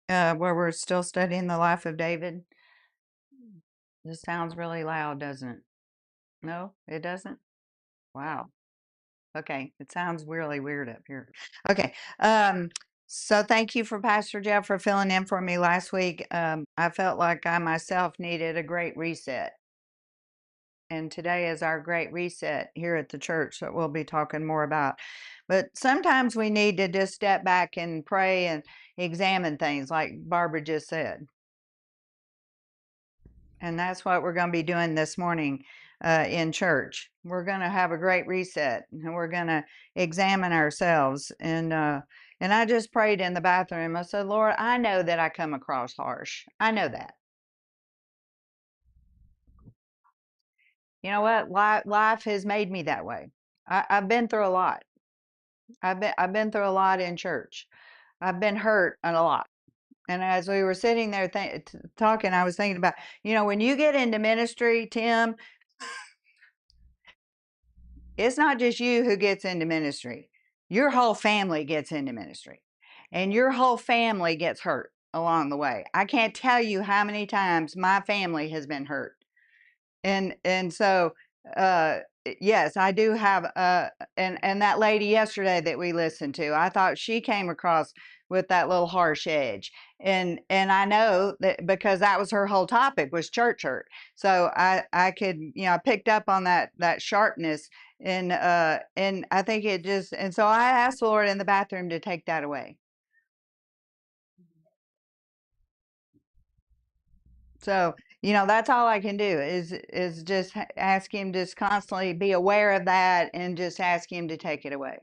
where we're still studying the life of David. This sounds really loud, doesn't it? No, it doesn't? Wow. Okay. It sounds really weird up here. Okay. So thank you for Pastor Jeff for filling in for me last week. I felt like I myself needed a great reset. And today is our great reset here at the church that we'll be talking more about. But sometimes we need to just step back and pray and examine things, like Barbara just said. And that's what we're going to be doing this morning in church. We're going to have a great reset, and we're going to examine ourselves. And I just prayed in the bathroom. I said, Lord, I know that I come across harsh. I know that. You know what? Life has made me that way. I've been through a lot. I've been through a lot in church. I've been hurt a lot. And as we were sitting there talking, I was thinking about, when you get into ministry, Tim, it's not just you who gets into ministry. Your whole family gets into ministry, and your whole family gets hurt along the way. I can't tell you how many times my family has been hurt. And so yes, I do have and that lady yesterday that we listened to, I thought she came across with that little harsh edge. And I know that because that was her whole topic, was church hurt. So I could, I picked up on that sharpness. And I think it just, and so I asked the Lord in the bathroom to take that away. So, that's all I can do is just ask him, just constantly be aware of that, and just ask him to take it away.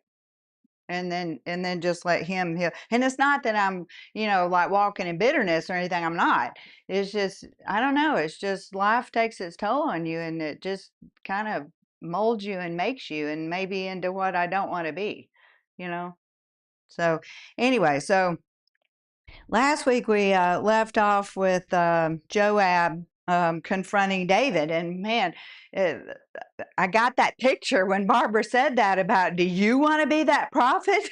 And then just let him heal. And it's not that I'm, like walking in bitterness or anything. I'm not. It's just, I don't know. It's just life takes its toll on you, and it just kind of molds you and makes you, and maybe into what I don't want to be, you know? So anyway, so last week we left off with Joab confronting David, and man, it, I got that picture when Barbara said that about, do you want to be that prophet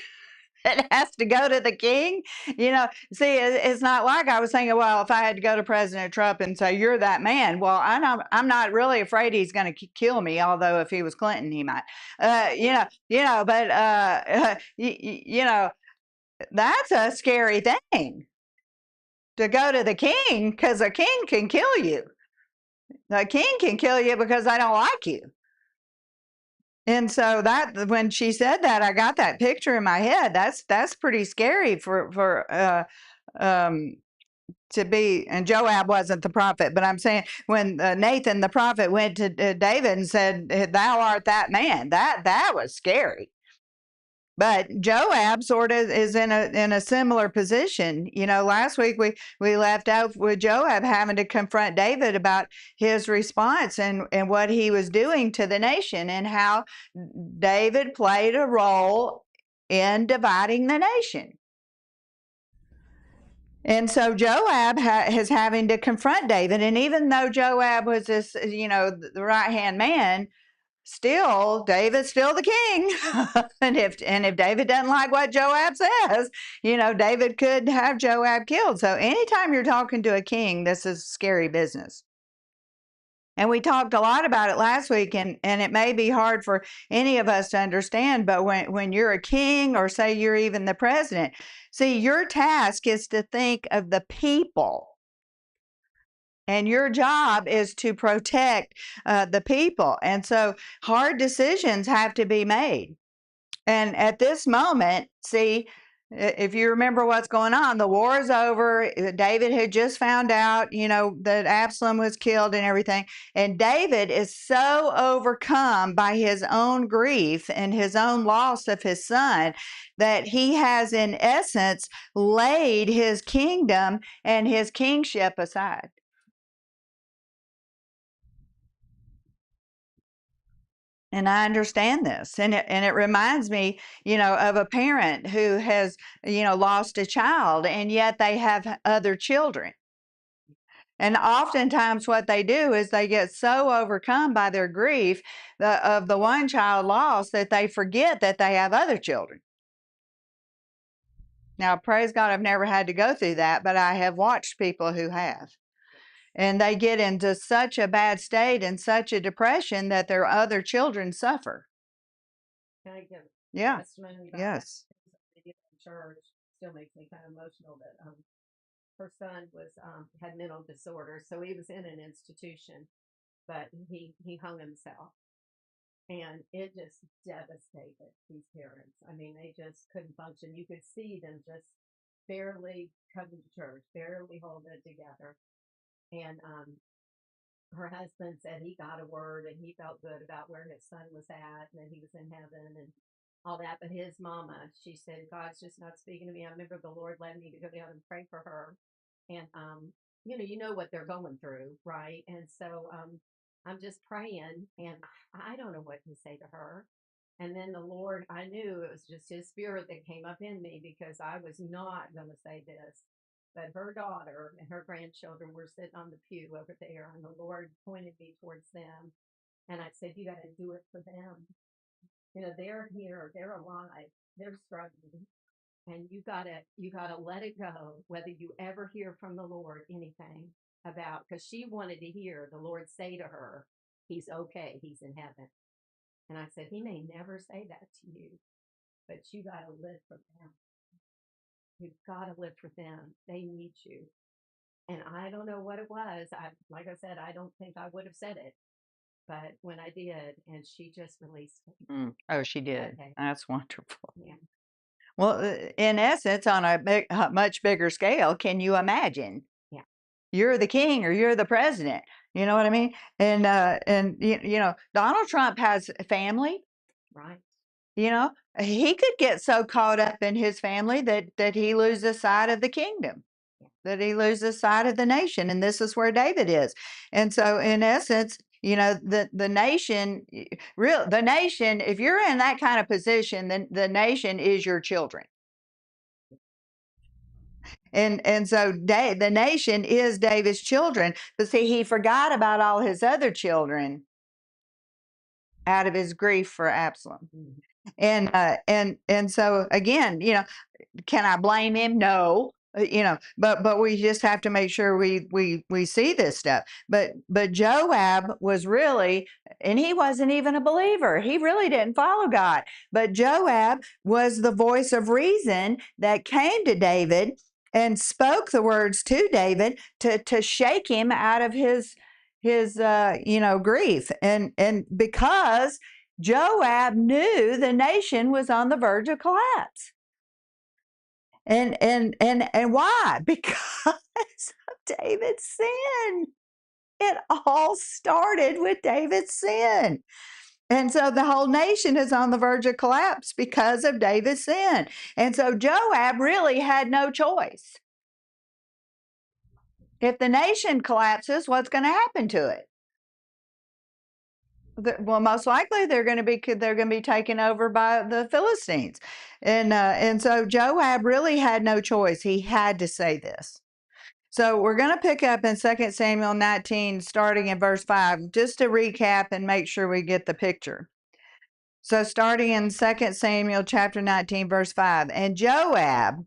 that has to go to the king? See, it's not like I was thinking, well, if I had to go to President Trump and say, you're that man, well, I'm not really afraid he's going to kill me, although if he was Clinton, he might. But that's a scary thing, to go to the king, because a king can kill you. The king can kill you because I don't like you. And so that, when she said that, I got that picture in my head. That's pretty scary for to be. And Joab wasn't the prophet, but I'm saying when Nathan the prophet went to David and said, "Thou art that man," that was scary. But Joab sort of is in a similar position. Last week we left out with Joab having to confront David about his response and what he was doing to the nation, and how David played a role in dividing the nation. And so Joab is having to confront David. And even though Joab was this, the right hand man, still David's still the king. and if David doesn't like what Joab says, David could have Joab killed. So anytime you're talking to a king, this is scary business. And we talked a lot about it last week, and it may be hard for any of us to understand, but when you're a king, or say you're even the president, see, your task is to think of the people. And your job is to protect the people. And so hard decisions have to be made. And at this moment, see, if you remember what's going on, the war is over. David had just found out, that Absalom was killed and everything. And David is so overcome by his own grief and his own loss of his son that he has, in essence, laid his kingdom and his kingship aside. And I understand this. And it reminds me, of a parent who has, lost a child, and yet they have other children. And oftentimes what they do is they get so overcome by their grief of the one child lost, that they forget that they have other children. Now, praise God, I've never had to go through that, but I have watched people who have. And they get into such a bad state and such a depression that their other children suffer. Can I give Yeah. testimony about Yes. that? Church still makes me kind of emotional, but her son was had mental disorders, so he was in an institution, but he hung himself, and it just devastated these parents. I mean, they just couldn't function. You could see them just barely coming to church, barely holding it together, and her husband said he got a word and he felt good about where his son was at and that he was in heaven and all that. But his mama, she said, God's just not speaking to me. I remember the Lord led me to go down and pray for her. And, you know what they're going through, right? And so I'm just praying and I don't know what to say to her. And then the Lord, I knew it was just his spirit that came up in me because I was not going to say this. But her daughter and her grandchildren were sitting on the pew over there, and the Lord pointed me towards them. And I said, you got to do it for them. You know, they're here, they're alive, they're struggling. And you gotta let it go, whether you ever hear from the Lord anything about, because she wanted to hear the Lord say to her, he's okay, he's in heaven. And I said, he may never say that to you, but you got to live for them. You've got to live for them. They need you. And I don't know what it was. Like I said, I don't think I would have said it, but when I did, and she just released it. Oh, she did. Okay. That's wonderful. Yeah. Well, in essence, on a much bigger scale, can you imagine? Yeah. You're the king or you're the president. You know what I mean? And you know, Donald Trump has a family. Right. You know, he could get so caught up in his family that he loses sight of the kingdom, that he loses sight of the nation. And this is where David is. And so, in essence, you know, the nation, the nation, if you're in that kind of position, then the nation is your children. And so the nation is David's children. But see, he forgot about all his other children out of his grief for Absalom. Mhm. And so again, you know, can I blame him? No. You know, but we just have to make sure we see this stuff. But Joab was really, and he wasn't even a believer. He really didn't follow God. But Joab was the voice of reason that came to David and spoke the words to David to shake him out of his you know, grief. And because Joab knew the nation was on the verge of collapse. And why? Because of David's sin. It all started with David's sin. And so the whole nation is on the verge of collapse because of David's sin. And so Joab really had no choice. If the nation collapses, what's going to happen to it? Well, most likely they're going to be taken over by the Philistines, and so Joab really had no choice. He had to say this. So we're going to pick up in 2 Samuel 19, starting in verse 5, just to recap and make sure we get the picture. So starting in 2 Samuel chapter 19, verse 5, and Joab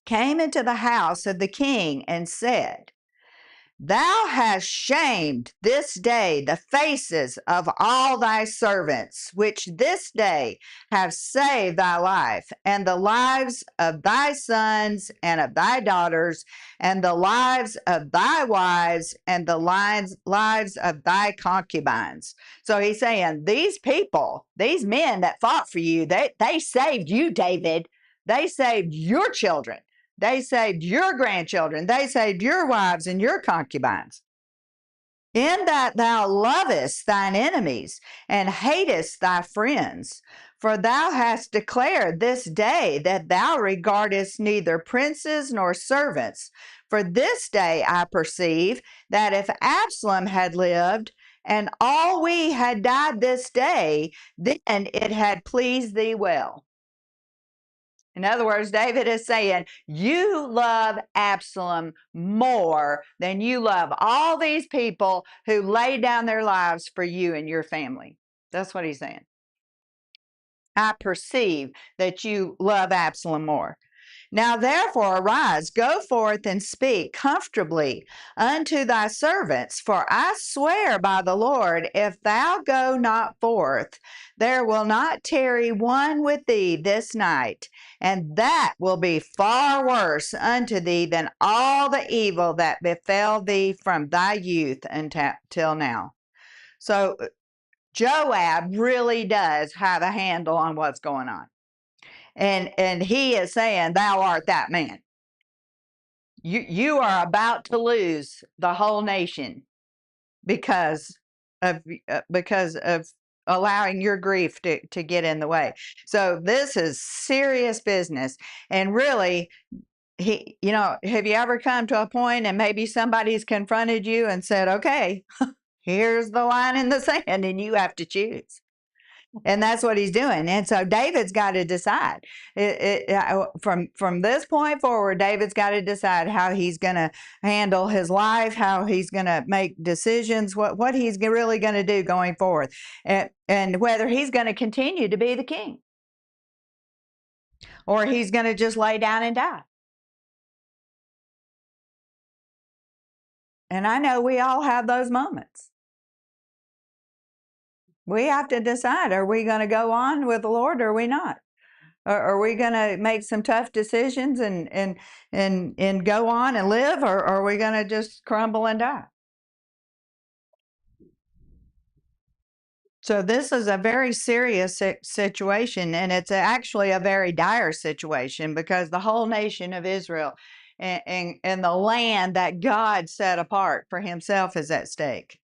came into the house of the king and said, Thou hast shamed this day the faces of all thy servants, which this day have saved thy life, and the lives of thy sons and of thy daughters, and the lives of thy wives, and the lives of thy concubines. So he's saying, these people, these men that fought for you, they saved you, David. They saved your children. They saved your grandchildren. They saved your wives and your concubines. In that thou lovest thine enemies and hatest thy friends. For thou hast declared this day that thou regardest neither princes nor servants. For this day I perceive that if Absalom had lived, and all we had died this day, then it had pleased thee well. In other words, David is saying, you love Absalom more than you love all these people who laid down their lives for you and your family. That's what he's saying. I perceive that you love Absalom more. Now therefore arise, go forth and speak comfortably unto thy servants, for I swear by the Lord, if thou go not forth, there will not tarry one with thee this night, and that will be far worse unto thee than all the evil that befell thee from thy youth until now. So Joab really does have a handle on what's going on. And he is saying, thou art that man. You are about to lose the whole nation because of allowing your grief to get in the way. So this is serious business. And really, have you ever come to a point and maybe somebody's confronted you and said, okay, here's the line in the sand and you have to choose? And that's what he's doing. And so David's got to decide. From this point forward, David's got to decide how he's going to handle his life, how he's going to make decisions, what he's really going to do going forward, and whether he's going to continue to be the king or he's going to just lay down and die. And I know we all have those moments. We have to decide, are we going to go on with the Lord or are we not? Are we going to make some tough decisions and go on and live, or are we going to just crumble and die? So this is a very serious situation, and it's actually a very dire situation because the whole nation of Israel and the land that God set apart for himself is at stake.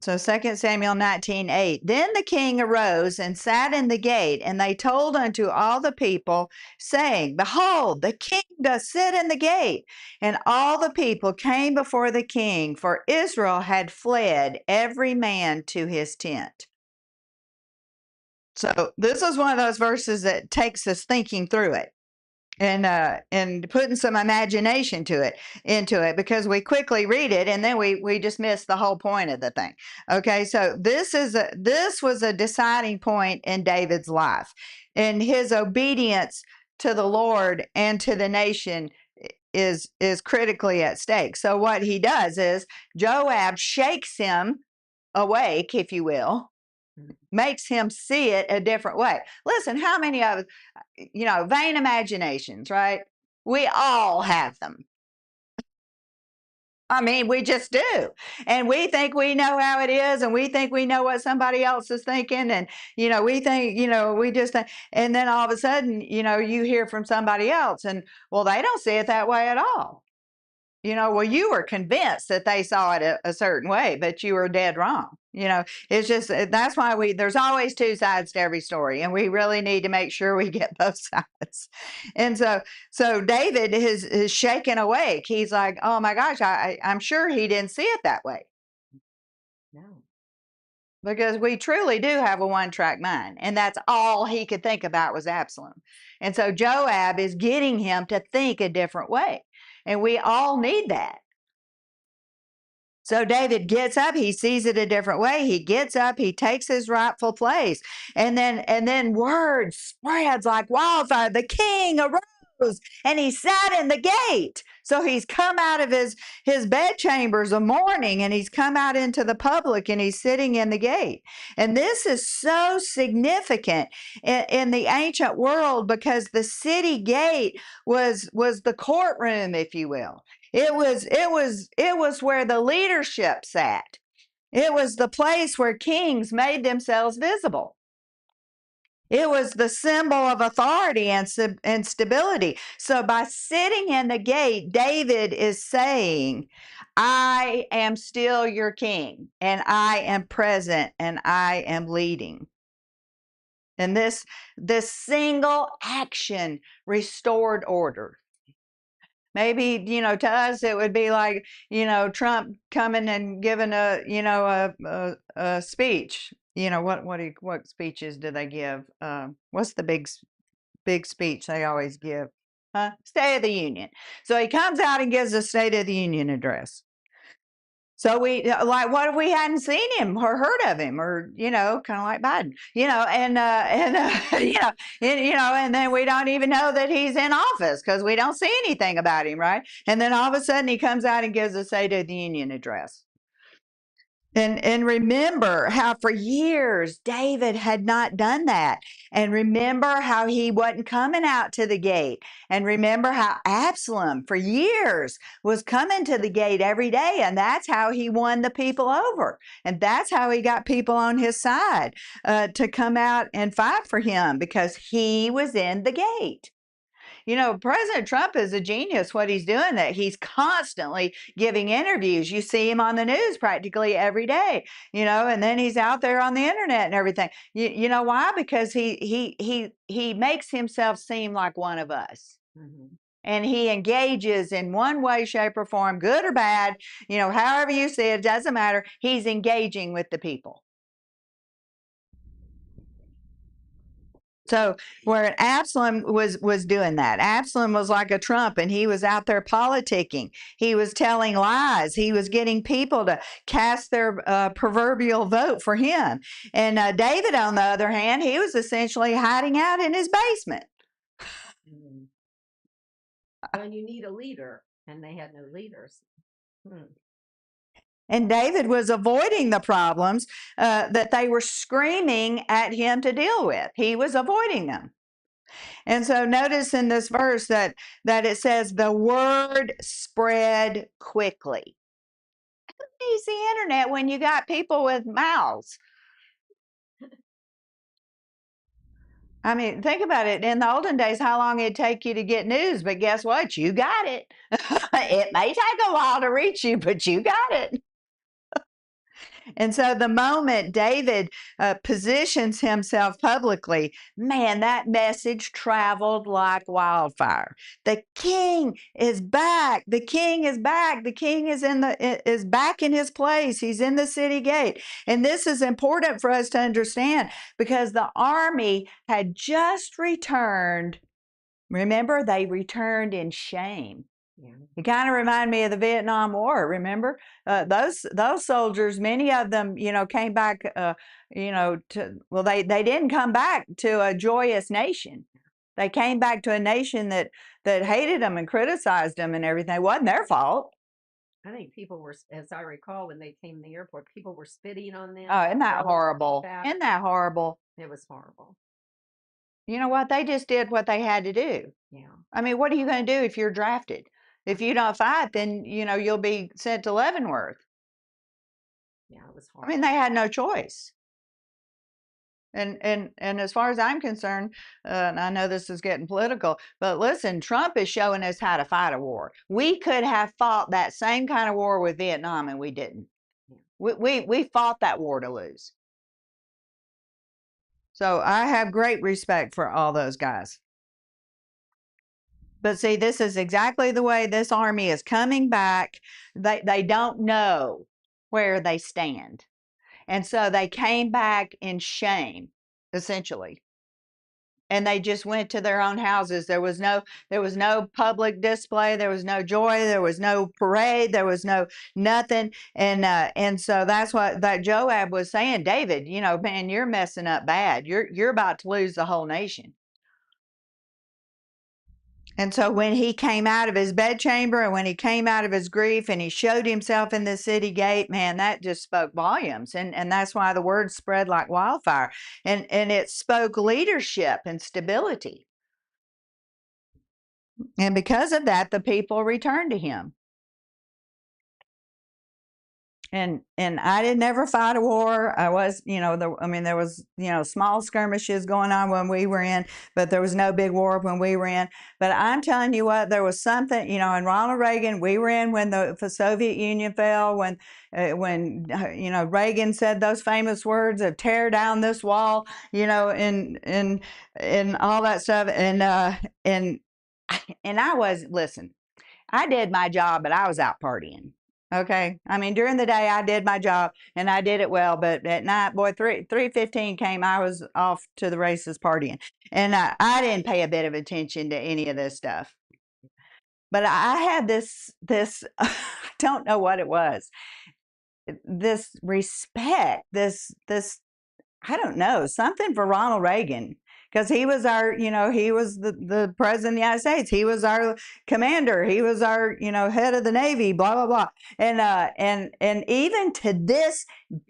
So 2 Samuel 19:8. Then the king arose and sat in the gate, and they told unto all the people, saying, Behold, the king doth sit in the gate. And all the people came before the king, for Israel had fled every man to his tent. So this is one of those verses that takes us thinking through it. And putting some imagination into it because we quickly read it and then we just miss the whole point of the thing. Okay, so this was a deciding point in David's life, and his obedience to the Lord and to the nation is critically at stake. So what he does is Joab shakes him awake, if you will, makes him see it a different way. Listen, how many of us, vain imaginations, right? We all have them. I mean, we just do. And we think we know how it is, and we think we know what somebody else is thinking. And, we think, we just think, and then all of a sudden, you hear from somebody else, and, well, they don't see it that way at all. Well, you were convinced that they saw it a certain way, but you were dead wrong. It's just, that's why there's always two sides to every story, and we really need to make sure we get both sides. And so David is shaken awake. He's like, oh my gosh, I'm sure he didn't see it that way. No. Because we truly do have a one-track mind, and that's all he could think about was Absalom. And so Joab is getting him to think a different way. And we all need that. So David gets up, he sees it a different way. He gets up, he takes his rightful place. And then word spreads like wildfire. The king arose and he sat in the gate. So he's come out of his bedchambers of mourning and he's come out into the public and he's sitting in the gate. And this is so significant in the ancient world because the city gate was the courtroom, if you will. It was where the leadership sat. It was the place where kings made themselves visible. It was the symbol of authority and stability. So by sitting in the gate, David is saying, I am still your king, and I am present, and I am leading. And this single action restored order. Maybe, to us, it would be like, Trump coming and giving a speech. What speeches do they give? What's the big speech they always give? State of the Union. So he comes out and gives a State of the Union address. So we like, what if we hadn't seen him or heard of him, or kind of like Biden, and then we don't even know that he's in office because we don't see anything about him, right? And then all of a sudden he comes out and gives a State of the Union address. And remember how for years David had not done that. And remember how he wasn't coming out to the gate. And remember how Absalom for years was coming to the gate every day. And that's how he won the people over. And that's how he got people on his side to come out and fight for him, because he was in the gate. President Trump is a genius. What he's doing, that he's constantly giving interviews. You see him on the news practically every day, and then he's out there on the internet and everything. You know why? Because he makes himself seem like one of us. Mm-hmm. And he engages in one way, shape, or form, good or bad, however you see it, doesn't matter. He's engaging with the people. So where Absalom was doing that, Absalom was like a Trump, and he was out there politicking. He was telling lies. He was getting people to cast their proverbial vote for him. And David, on the other hand, he was essentially hiding out in his basement. And you need a leader, and they had no leaders. And David was avoiding the problems that they were screaming at him to deal with. He was avoiding them. And so notice in this verse that it says the word spread quickly. Use the internet when you got people with mouths. I mean, think about it. In the olden days, how long it'd take you to get news, but guess what? You got it. It may take a while to reach you, but you got it. And so the moment David positions himself publicly, man, that message traveled like wildfire. The king is back. The king is back. The king is back in his place. He's in the city gate. And this is important for us to understand, because the army had just returned. Remember, they returned in shame. Yeah. It kind of reminded me of the Vietnam War. Remember, those soldiers, many of them, came back. They didn't come back to a joyous nation. They came back to a nation that hated them and criticized them and everything. It wasn't their fault. I think people were, as I recall, when they came to the airport, people were spitting on them. Oh, isn't that horrible? Isn't that horrible? It was horrible. You know what? They just did what they had to do. Yeah. I mean, what are you going to do if you're drafted? If you don't fight, then, you'll be sent to Leavenworth. Yeah, it was horrible. I mean, they had no choice. And as far as I'm concerned, and I know this is getting political, but listen, Trump is showing us how to fight a war. We could have fought that same kind of war with Vietnam, and we didn't. Yeah. We fought that war to lose. So I have great respect for all those guys. But see, this is exactly the way this army is coming back. They don't know where they stand. And so they came back in shame, essentially. And they just went to their own houses. There was no public display. There was no joy. There was no parade. There was nothing. And so that's what that Joab was saying. David, man, you're messing up bad. You're about to lose the whole nation. And so when he came out of his bedchamber, and when he came out of his grief, and he showed himself in the city gate, man, that just spoke volumes. And that's why the word spread like wildfire. And it spoke leadership and stability. And because of that, the people returned to him. And I did never fight a war. I was, there was, small skirmishes going on when we were in, but there was no big war when we were in. But I'm telling you what, there was something, and Ronald Reagan, we were in when the Soviet Union fell, when Reagan said those famous words of tear down this wall, and all that stuff. And I was, listen, I did my job, but I was out partying. Okay. I mean, during the day I did my job and I did it well, but at night, boy, 3:15 came, I was off to the races partying. And I didn't pay a bit of attention to any of this stuff. But I had this, I don't know what it was. this respect, this I don't know, something for Ronald Reagan, because he was our, he was the president of the United States. He was our commander. He was our, head of the Navy, blah, blah, blah. And even to this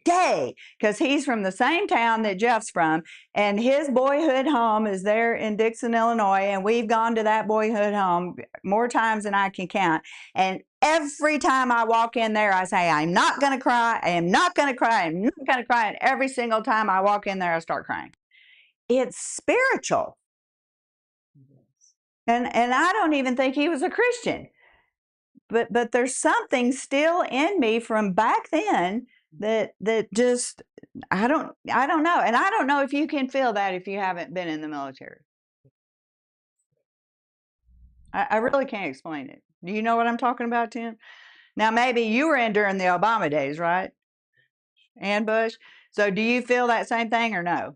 day, because he's from the same town that Jeff's from, and his boyhood home is there in Dixon, Illinois, and we've gone to that boyhood home more times than I can count. And every time I walk in there, I say, I'm not going to cry. I am not going to cry. I'm not going to cry. And every single time I walk in there, I start crying. It's spiritual. And I don't even think he was a Christian. But there's something still in me from back then that just, I don't know. And I don't know if you can feel that if you haven't been in the military. I really can't explain it. Do you know what I'm talking about, Tim? Now, maybe you were in during the Obama days, right? And Bush. So do you feel that same thing or no?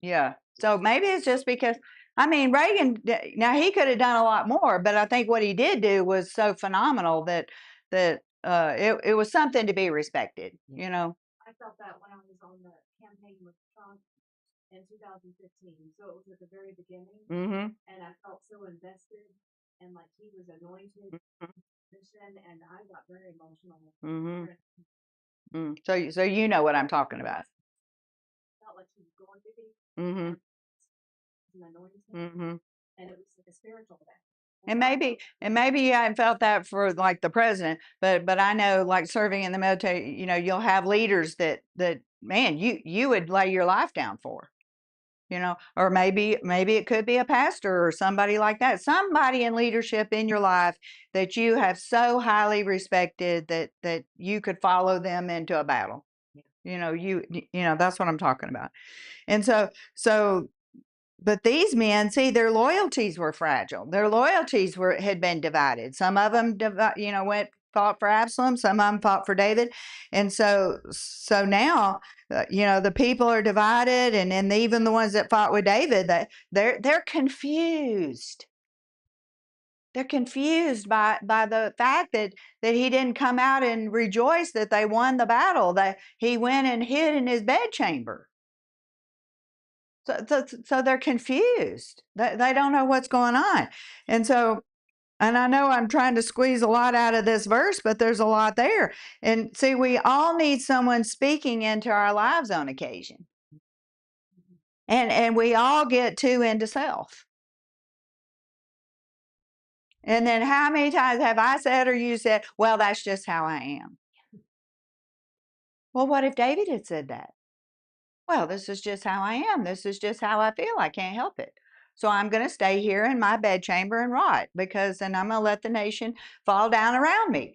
Yeah. So maybe it's just because, I mean, Reagan, now he could have done a lot more, but I think what he did do was so phenomenal that it was something to be respected, you know? I felt that when I was on the campaign with Trump in 2015. So it was at the very beginning. Mm-hmm. And I felt so invested and like he was anointed and I got very emotional. Mm-hmm. So you know what I'm talking about. Felt like he was going to be. Mm-hmm. An anointing. Mm-hmm. And it was like a spiritual thing. And maybe you haven't felt that for like the president, but I know like serving in the military, you'll have leaders that man, you would lay your life down for, or maybe it could be a pastor or somebody like that, somebody in leadership in your life that you have so highly respected that you could follow them into a battle. That's what I'm talking about. And so but these men, see, their loyalties were fragile. Their loyalties had been divided. Some of them, fought for Absalom. Some of them fought for David. And so now, the people are divided, and even the ones that fought with David, they're confused. They're confused by the fact that he didn't come out and rejoice that they won the battle. That he went and hid in his bedchamber. So they're confused. They don't know what's going on. And I know I'm trying to squeeze a lot out of this verse, but there's a lot there. And see, we all need someone speaking into our lives on occasion. And we all get too into self. And then how many times have I said or you said, well, that's just how I am? Well, what if David had said that? Well, this is just how I am. This is just how I feel. I can't help it. So I'm going to stay here in my bedchamber and rot, because then I'm going to let the nation fall down around me.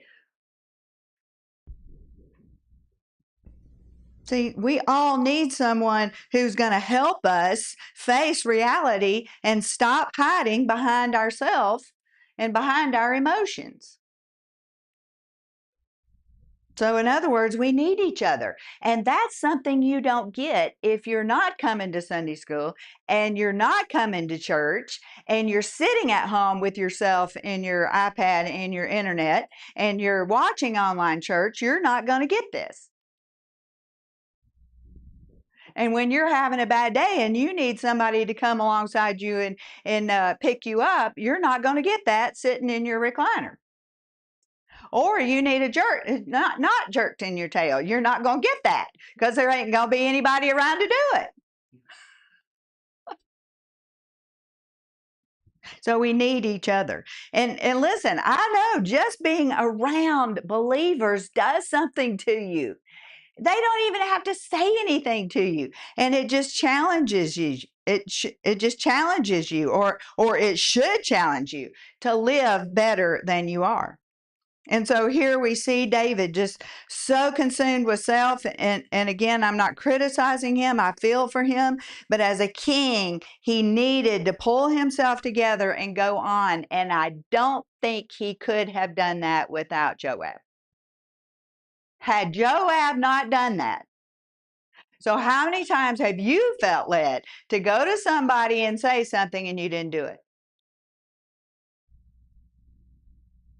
See, we all need someone who's going to help us face reality and stop hiding behind ourselves and behind our emotions. So in other words, we need each other. And that's something you don't get if you're not coming to Sunday school and you're not coming to church and you're sitting at home with yourself in your iPad and your internet and you're watching online church. You're not going to get this. And when you're having a bad day and you need somebody to come alongside you and pick you up, you're not going to get that sitting in your recliner. Or you need a jerk, not jerked in your tail. You're not going to get that because there ain't going to be anybody around to do it. So we need each other. And listen, I know just being around believers does something to you. They don't even have to say anything to you, and it just challenges you. It just challenges you, or it should challenge you to live better than you are. And so here we see David just so consumed with self. And again, I'm not criticizing him. I feel for him. But as a king, he needed to pull himself together and go on. And I don't think he could have done that without Joab. Had Joab not done that. So how many times have you felt led to go to somebody and say something and you didn't do it?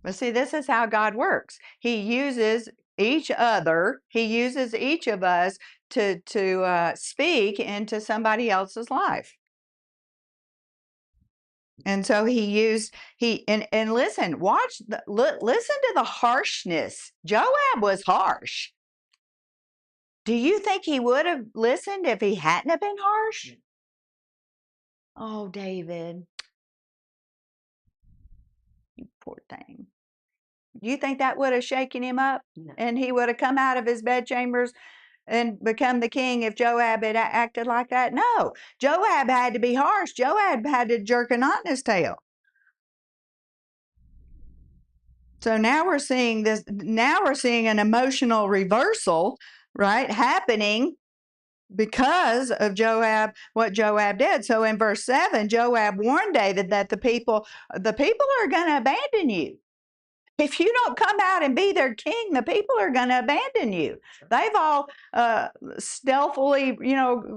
But see, this is how God works. He uses each other. He uses each of us to speak into somebody else's life. And so and listen, listen to the harshness. Joab was harsh. Do you think he would have listened if he hadn't have been harsh? Oh, David, you poor thing. You think that would have shaken him up? No. And he would have come out of his bedchambers and become the king if Joab had acted like that? No. Joab had to be harsh. Joab had to jerk a knot in his tail. So now we're seeing this. Now we're seeing an emotional reversal, right, happening because of what Joab did. So in verse 7, Joab warned David that the people are going to abandon you. If you don't come out and be their king, the people are going to abandon you. Sure. They've all stealthily,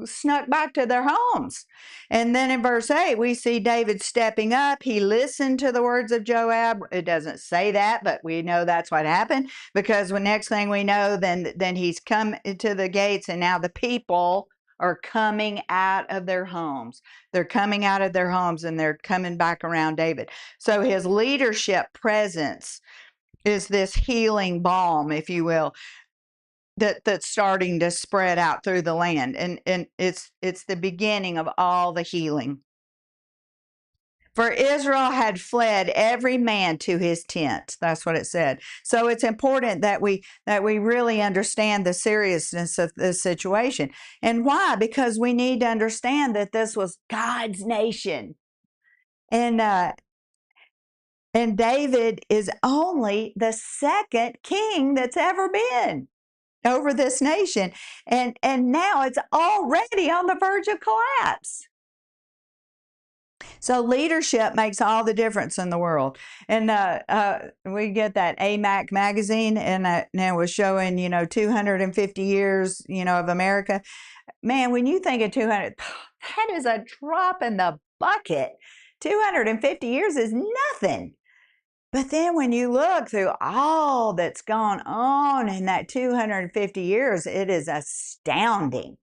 snuck back to their homes. And then in verse 8, we see David stepping up. He listened to the words of Joab. It doesn't say that, but we know that's what happened, because the next thing we know, then he's come to the gates, and now the people are coming out of their homes. They're coming out of their homes, and they're coming back around David. So his leadership presence is this healing balm, if you will, that's starting to spread out through the land. And it's the beginning of all the healing. For Israel had fled every man to his tent. That's what it said. So it's important that we really understand the seriousness of this situation. And why? Because we need to understand that this was God's nation. And David is only the second king that's ever been over this nation. And now it's already on the verge of collapse. So leadership makes all the difference in the world. And we get that AMAC magazine, and it was showing, 250 years, of America. Man, when you think of 200, that is a drop in the bucket. 250 years is nothing. But then when you look through all that's gone on in that 250 years, it is astounding.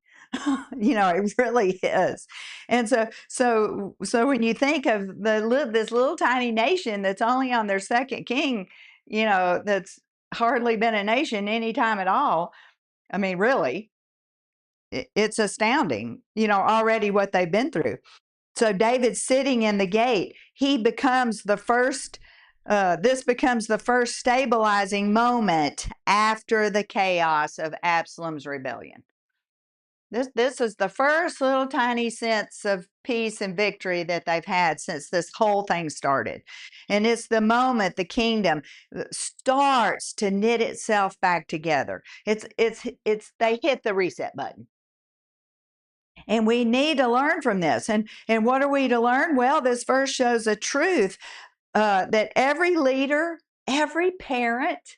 It really is. And so when you think of this little tiny nation that's only on their second king, that's hardly been a nation any time at all. I mean, really, it's astounding, already what they've been through. So David's sitting in the gate. He becomes the first. This becomes the first stabilizing moment after the chaos of Absalom's rebellion. This is the first little tiny sense of peace and victory that they've had since this whole thing started. And it's the moment the kingdom starts to knit itself back together. It's they hit the reset button. And we need to learn from this. And what are we to learn? Well, this verse shows a truth that every leader, every parent,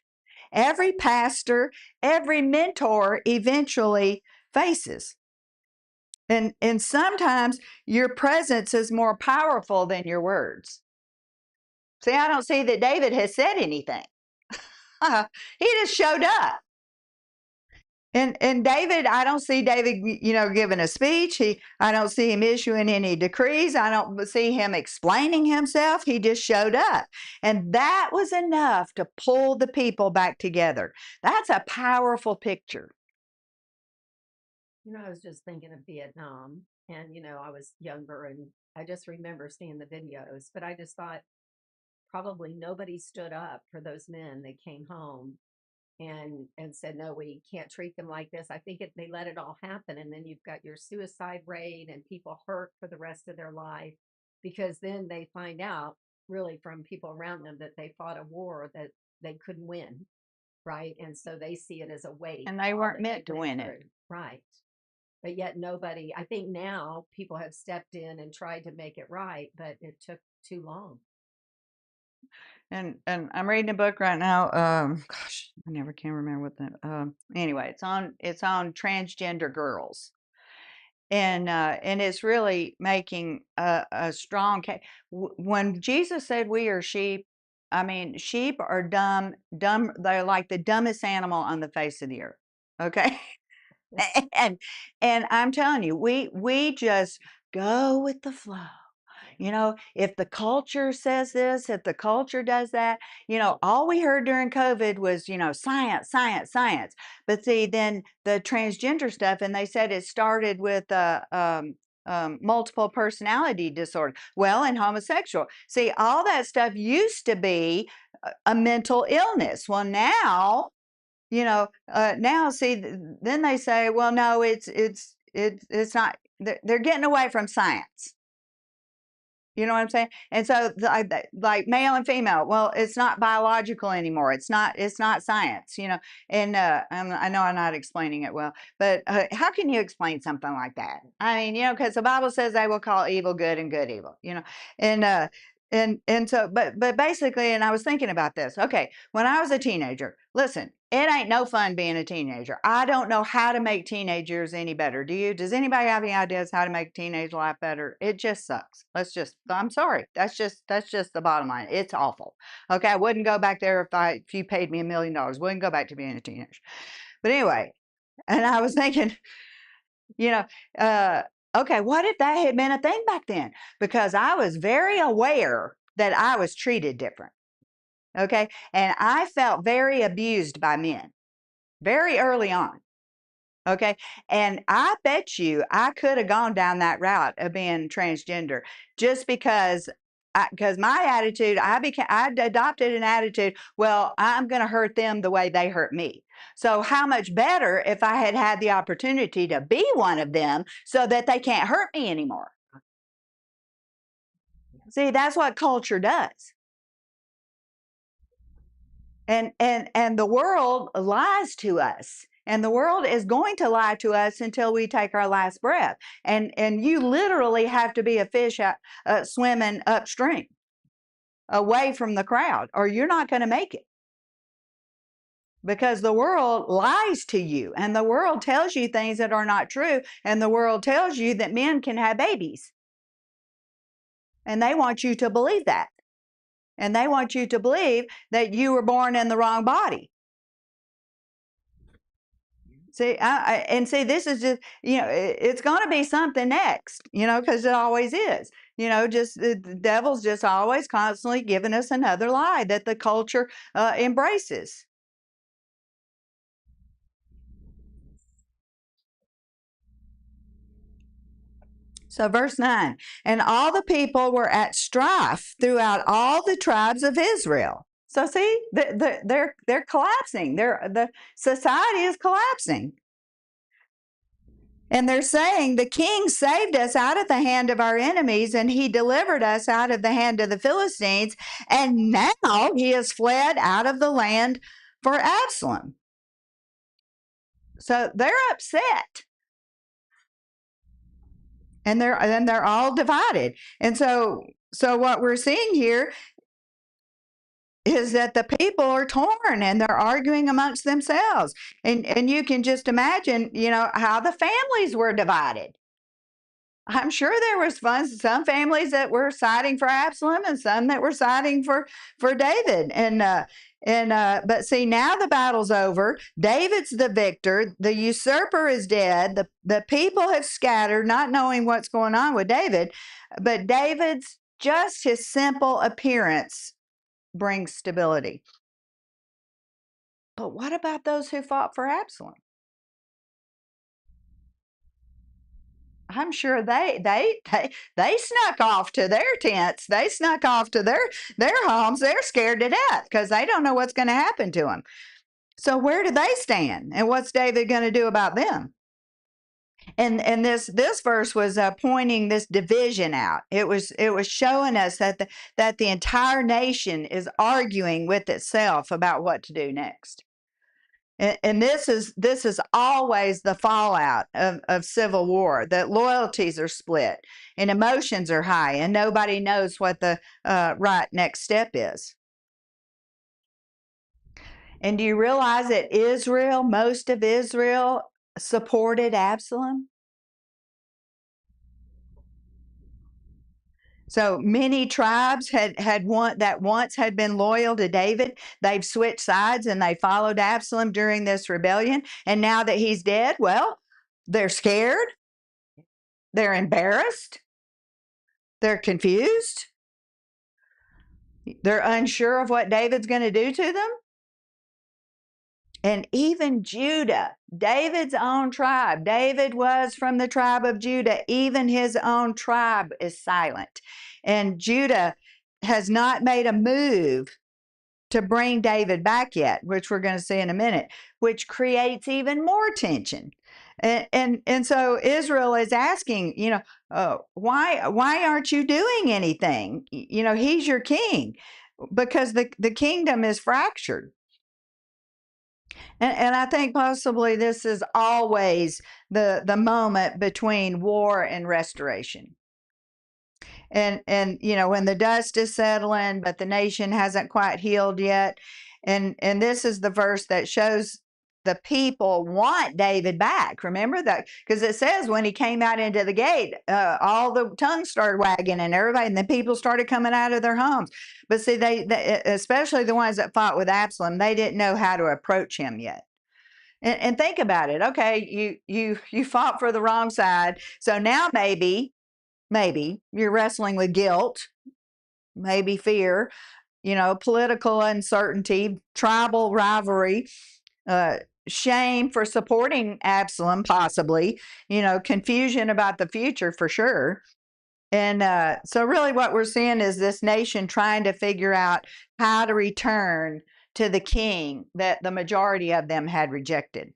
every pastor, every mentor eventually faces. And sometimes your presence is more powerful than your words. See, I don't see that David has said anything. He just showed up. And David, I don't see David, giving a speech. I don't see him issuing any decrees. I don't see him explaining himself. He just showed up. And that was enough to pull the people back together. That's a powerful picture. I was just thinking of Vietnam, and I was younger, and I just remember seeing the videos, but I just thought probably nobody stood up for those men that came home and said, no, we can't treat them like this. I think they let it all happen, and then you've got your suicide rate and people hurt for the rest of their life, because then they find out really from people around them that they fought a war that they couldn't win, right? And so they see it as a weight, and they weren't meant to win it, right? But yet nobody, I think now people have stepped in and tried to make it right, but it took too long. And I'm reading a book right now. Gosh, I never can remember what the anyway, it's on transgender girls. And it's really making a strong case. When Jesus said we are sheep, I mean, sheep are dumb, dumb. They're like the dumbest animal on the face of the earth. Okay. and and I'm telling you, we just go with the flow. If the culture says this, if the culture does that, all we heard during COVID was, science, science, science. But see, then the transgender stuff, and they said it started with multiple personality disorder. Well, and homosexual. See, all that stuff used to be a mental illness. Well, now see, then they say, well, no, it's not. They're getting away from science. You know what I'm saying? And so, like male and female, well, it's not biological anymore. It's not science, And I know I'm not explaining it well, but how can you explain something like that? I mean, because the Bible says they will call evil good and good evil, and so, but basically, and I was thinking about this. Okay, when I was a teenager, listen, it ain't no fun being a teenager. I don't know how to make teenagers any better. Do you? Does anybody have any ideas how to make teenage life better? It just sucks. I'm sorry. That's just the bottom line. It's awful. Okay, I wouldn't go back there if you paid me $1 million. Wouldn't go back to being a teenager. But anyway, and I was thinking, you know, okay, what if that had been a thing back then? Because I was very aware that I was treated different. Okay. And I felt very abused by men very early on. Okay. And I bet you I could have gone down that route of being transgender just because my attitude, I adopted an attitude, well, I'm going to hurt them the way they hurt me. So how much better if I had had the opportunity to be one of them so that they can't hurt me anymore. See, that's what culture does. And the world lies to us. And the world is going to lie to us until we take our last breath. And you literally have to be a fish swimming upstream, away from the crowd, or you're not going to make it. Because the world lies to you, and the world tells you things that are not true, and the world tells you that men can have babies. And they want you to believe that. And they want you to believe that you were born in the wrong body. See, see, this is just, it's going to be something next, because it always is, just the devil's just always constantly giving us another lie that the culture embraces. So verse 9, and all the people were at strife throughout all the tribes of Israel. So see, they're collapsing. The society is collapsing. And they're saying, the king saved us out of the hand of our enemies, and he delivered us out of the hand of the Philistines. And now he has fled out of the land for Absalom. So they're upset. And they're all divided. And so what we're seeing here is that the people are torn and they're arguing amongst themselves. And you can just imagine, how the families were divided. I'm sure there was some families that were siding for Absalom and some that were siding for David. But see, now the battle's over. David's the victor. The usurper is dead. The people have scattered, not knowing what's going on with David. But just his simple appearance brings stability. But what about those who fought for Absalom? I'm sure they snuck off to their tents. They snuck off to their homes. They're scared to death because they don't know what's going to happen to them. So where do they stand? And what's David going to do about them? And this verse was pointing this division out. It was showing us that the entire nation is arguing with itself about what to do next. And this is always the fallout of civil war, that loyalties are split and emotions are high and nobody knows what the right next step is. And do you realize that most of Israel supported Absalom? So many tribes once had been loyal to David. They've switched sides and they followed Absalom during this rebellion. And now that he's dead, well, they're scared, they're embarrassed, they're confused, they're unsure of what David's going to do to them. And even Judah, David's own tribe, David was from the tribe of Judah, even his own tribe is silent. And Judah has not made a move to bring David back yet, which we're going to see in a minute, which creates even more tension. And so Israel is asking, why aren't you doing anything? He's your king, because the kingdom is fractured. And I think possibly this is always the moment between war and restoration. And when the dust is settling, but the nation hasn't quite healed yet. And this is the verse that shows the people want David back. Remember that, because it says when he came out into the gate, all the tongues started wagging, and everybody, and the people started coming out of their homes. But see, they especially the ones that fought with Absalom, they didn't know how to approach him yet. And think about it. Okay, you fought for the wrong side, so now maybe you're wrestling with guilt, maybe fear, political uncertainty, tribal rivalry, shame for supporting Absalom, possibly, confusion about the future for sure. And so really what we're seeing is this nation trying to figure out how to return to the king that the majority of them had rejected.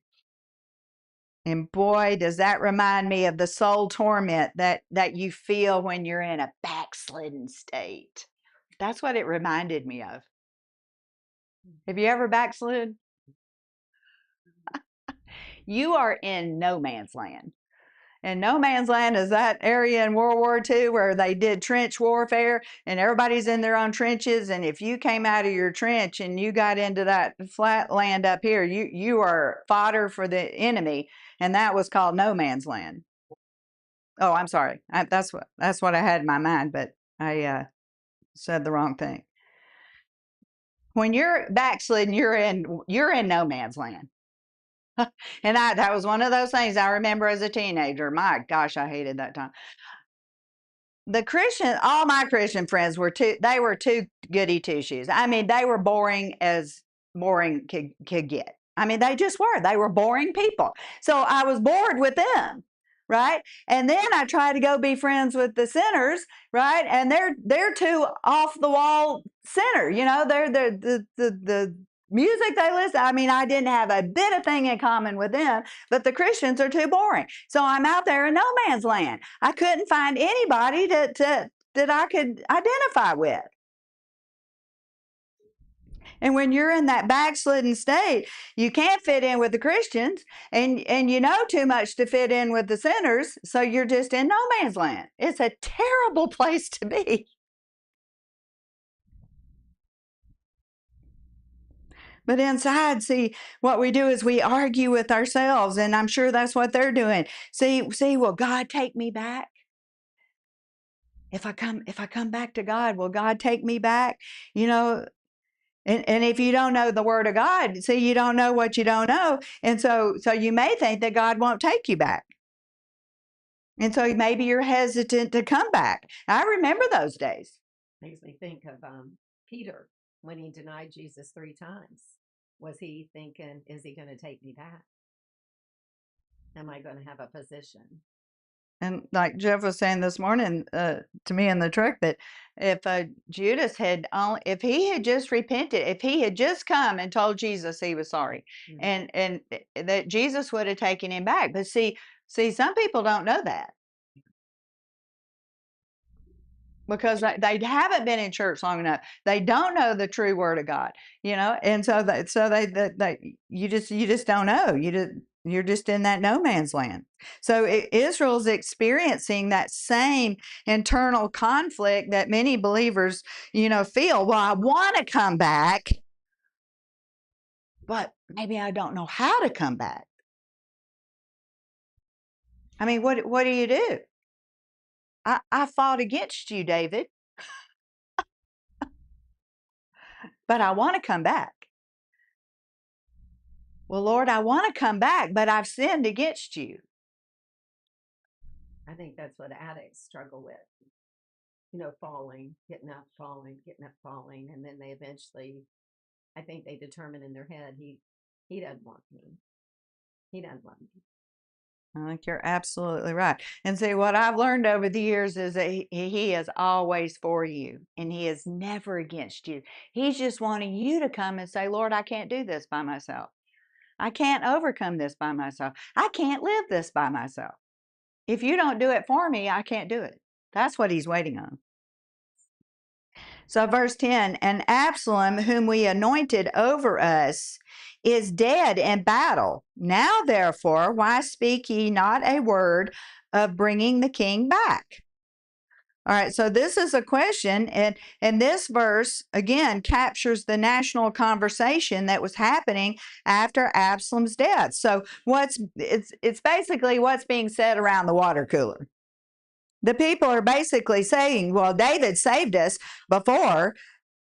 And boy, does that remind me of the soul torment that you feel when you're in a backslidden state. That's what it reminded me of. Have you ever backslid? You are in no man's land. And no man's land is that area in World War II where they did trench warfare and everybody's in their own trenches. And if you came out of your trench and you got into that flat land up here, you are fodder for the enemy. And that was called no man's land. Oh, I'm sorry. That's what I had in my mind, but I said the wrong thing. When you're backslidden, you're in no man's land. And that was one of those things I remember as a teenager. My gosh, I hated that time. All my Christian friends were too goody two shoes. I mean, they were boring as boring could get. I mean, they just were. They were boring people. So I was bored with them, right? And then I tried to go be friends with the sinners, right? And they're too off the wall sinner. They're the music they listen. I mean, I didn't have a bit of thing in common with them, but the Christians are too boring. So I'm out there in no man's land. I couldn't find anybody that I could identify with. And when you're in that backslidden state, you can't fit in with the Christians, and you know too much to fit in with the sinners, so you're just in no man's land. It's a terrible place to be. But inside, see, what we do is we argue with ourselves, and I'm sure that's what they're doing. See, will God take me back? If I come back to God, will God take me back? And if you don't know the word of God, see, you don't know what you don't know. And so you may think that God won't take you back. And so maybe you're hesitant to come back. I remember those days. Makes me think of Peter when he denied Jesus 3 times. Was he thinking, is he going to take me back? Am I going to have a position? And like Jeff was saying this morning to me in the truck, that if Judas if he had just repented, if he had just come and told Jesus he was sorry, and that Jesus would have taken him back. But see, some people don't know that, because they haven't been in church long enough. They don't know the true word of God, and so you just don't know. You're just in that no man's land. So Israel's experiencing that same internal conflict that many believers, feel. Well, I want to come back, but maybe I don't know how to come back. I mean, what do you do? I fought against you, David, but I want to come back. Well, Lord, I want to come back, but I've sinned against you. I think that's what addicts struggle with. Falling, getting up, falling, getting up, falling, and then they eventually, I think they determine in their head, he doesn't want me. He doesn't want me. I think you're absolutely right. And see, what I've learned over the years is that he is always for you, and he is never against you. He's just wanting you to come and say, Lord, I can't do this by myself. I can't overcome this by myself. I can't live this by myself. If you don't do it for me, I can't do it. That's what he's waiting on. So, verse 10, and Absalom, whom we anointed over us, is dead in battle. Now, therefore, why speak ye not a word of bringing the king back? All right, so this is a question, and this verse, again, captures the national conversation that was happening after Absalom's death. So, it's basically what's being said around the water cooler. The people are basically saying, well, David saved us before.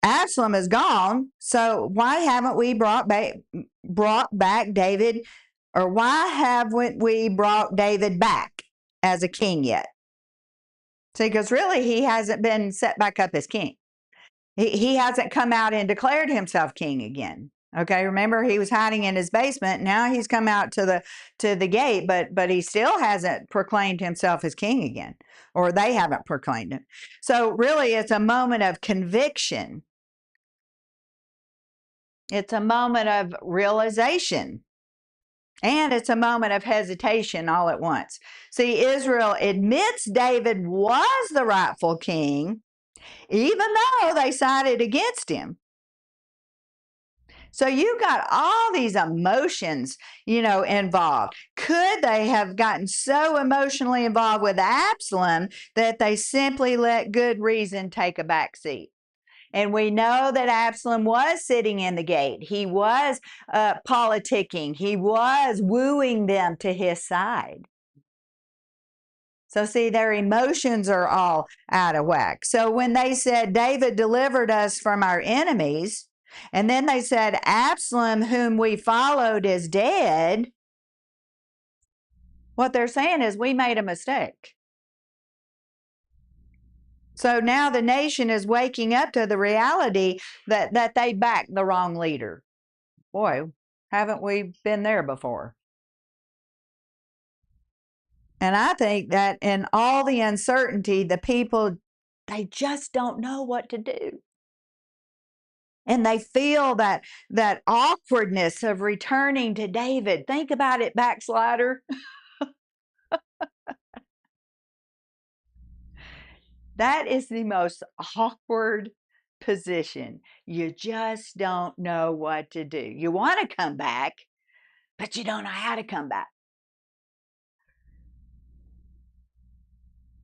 Absalom is gone, so why haven't we brought back David, or why haven't we brought David back as a king yet? See, because really he hasn't been set back up as king. He hasn't come out and declared himself king again. Okay, remember he was hiding in his basement. Now he's come out to the gate, but he still hasn't proclaimed himself as king again, or they haven't proclaimed him. So really, it's a moment of conviction. It's a moment of realization. And it's a moment of hesitation all at once. See, Israel admits David was the rightful king, even though they sided against him. So you got all these emotions, involved. Could they have gotten so emotionally involved with Absalom that they simply let good reason take a back seat? And we know that Absalom was sitting in the gate. He was politicking. He was wooing them to his side. So see, their emotions are all out of whack. So when they said, David delivered us from our enemies, and then they said, Absalom, whom we followed, is dead, what they're saying is we made a mistake. So now the nation is waking up to the reality that they backed the wrong leader. Boy, haven't we been there before? And I think that in all the uncertainty, the people, they just don't know what to do. And they feel that awkwardness of returning to David. Think about it, backslider. That is the most awkward position. You just don't know what to do. You want to come back, but you don't know how to come back.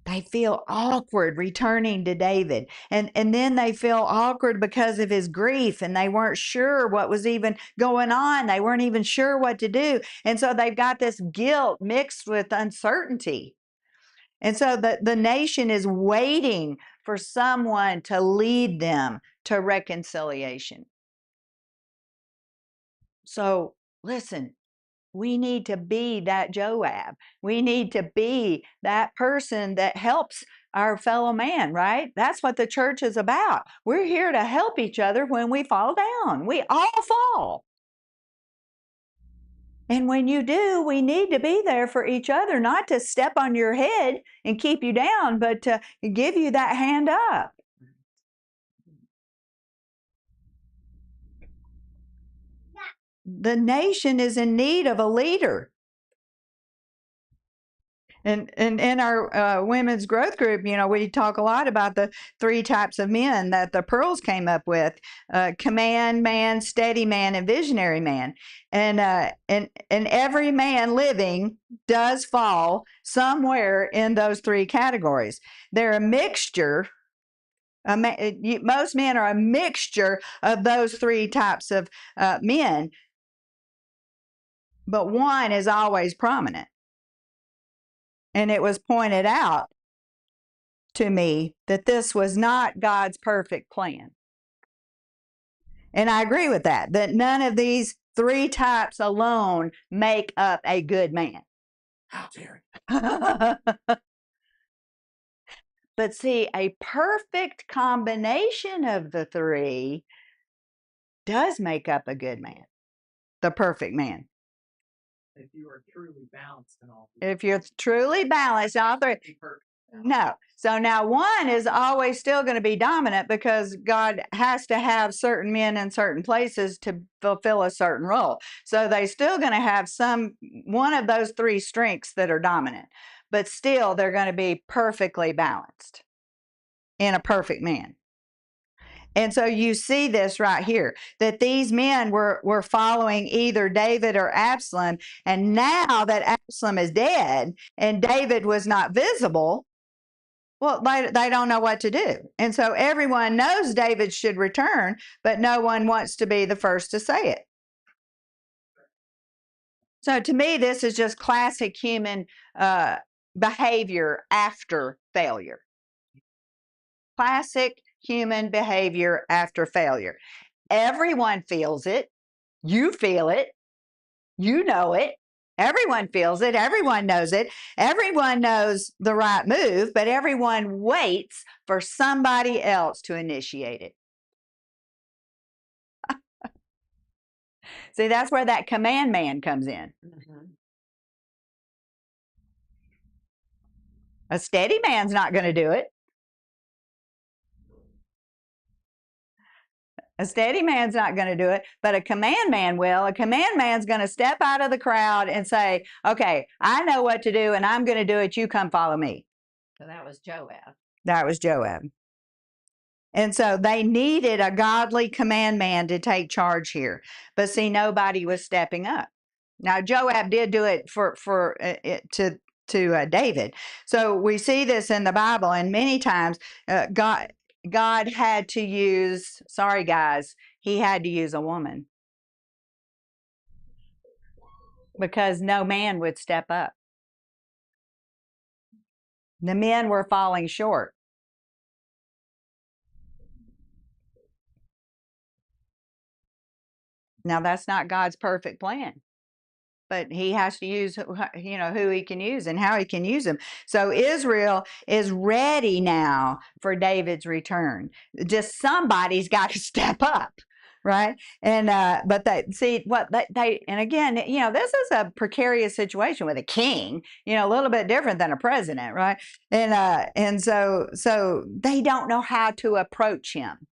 They feel awkward returning to David. And then they feel awkward because of his grief, and they weren't sure what was even going on. They weren't even sure what to do. And so they've got this guilt mixed with uncertainty. And so the nation is waiting for someone to lead them to reconciliation. So listen, we need to be that Joab. We need to be that person that helps our fellow man, right? That's what the church is about. We're here to help each other when we fall down. We all fall. And when you do, we need to be there for each other, not to step on your head and keep you down, but to give you that hand up. The nation is in need of a leader. And in our women's growth group, we talk a lot about the 3 types of men that the Pearls came up with: command man, steady man, and visionary man. And every man living does fall somewhere in those 3 categories. They're a mixture. Most men are a mixture of those 3 types of men, but one is always prominent. And it was pointed out to me that this was not God's perfect plan. And I agree with that none of these three types alone make up a good man. How dare you? But see, a perfect combination of the three does make up a good man, the perfect man. If you are truly balanced in all. If you're truly balanced, all three. No. So now one is always still going to be dominant because God has to have certain men in certain places to fulfill a certain role. So they're still going to have one of those three strengths that are dominant, but still they're going to be perfectly balanced in a perfect man. And so you see this right here, that these men were following either David or Absalom. And now that Absalom is dead and David was not visible, well, they don't know what to do. And so everyone knows David should return, but no one wants to be the first to say it. So to me, this is just classic human behavior after failure. Classic human behavior after failure. Everyone feels it. You feel it. You know it. Everyone feels it. Everyone knows it. Everyone knows the right move, but everyone waits for somebody else to initiate it. See, that's where that command man comes in. Mm-hmm. A steady man's not going to do it. A steady man's not going to do it, but a command man will. A command man's going to step out of the crowd and say, okay, I know what to do and I'm going to do it. You come follow me. So that was Joab. That was Joab. And so they needed a godly command man to take charge here. But see, nobody was stepping up. Now, Joab did do it to David. So we see this in the Bible, and many times God had to use, sorry guys, he had to use a woman because no man would step up. The men were falling short. Now, that's not God's perfect plan, but he has to use, who he can use and how he can use them. So Israel is ready now for David's return. Just somebody's got to step up, right? And but they see what they and again, this is a precarious situation with a king, a little bit different than a president, right? And so they don't know how to approach him.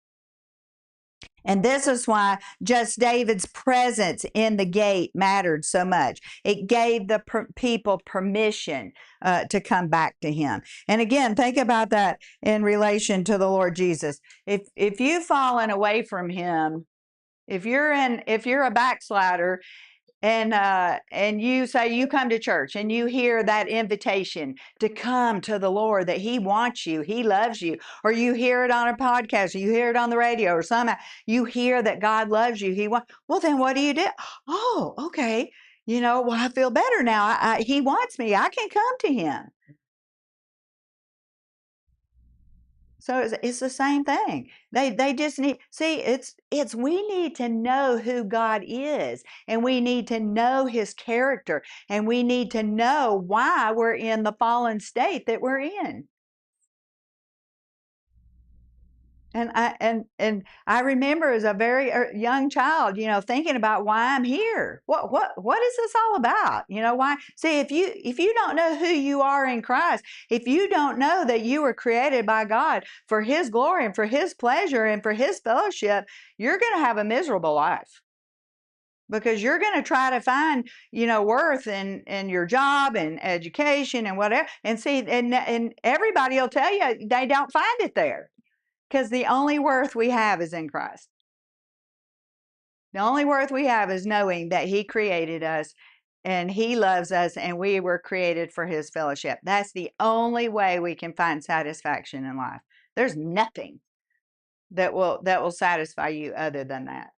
And this is why just David's presence in the gate mattered so much. It gave the people permission to come back to him. And again, think about that in relation to the Lord Jesus. If you've fallen away from him, if you're a backslider, and you say you come to church and you hear that invitation to come to the Lord, that he wants you, he loves you, or you hear it on a podcast, or you hear it on the radio, or somehow you hear that God loves you, well, then what do? Oh, okay. Well, I feel better now. He wants me. I can come to him. So it's the same thing. They just need, see, we need to know who God is, and we need to know his character, and we need to know why we're in the fallen state that we're in. And I remember as a very young child, thinking about why I'm here. What is this all about? Why? See, if you don't know who you are in Christ, if you don't know that you were created by God for his glory and for his pleasure and for his fellowship, you're going to have a miserable life. Because you're going to try to find, worth in your job and education and whatever. And see, and everybody will tell you they don't find it there. Because the only worth we have is in Christ. The only worth we have is knowing that he created us and he loves us and we were created for his fellowship. That's the only way we can find satisfaction in life. There's nothing that will satisfy you other than that.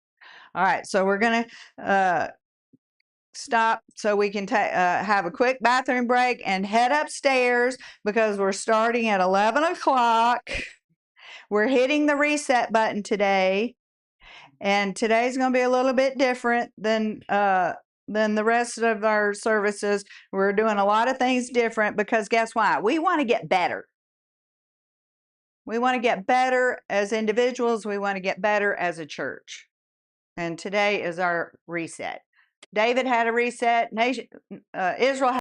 All right, so we're going to stop so we can have a quick bathroom break and head upstairs because we're starting at 11 o'clock. We're hitting the reset button today. And today's going to be a little bit different than the rest of our services. We're doing a lot of things different because guess what? We want to get better. We want to get better as individuals. We want to get better as a church. And today is our reset. David had a reset. Israel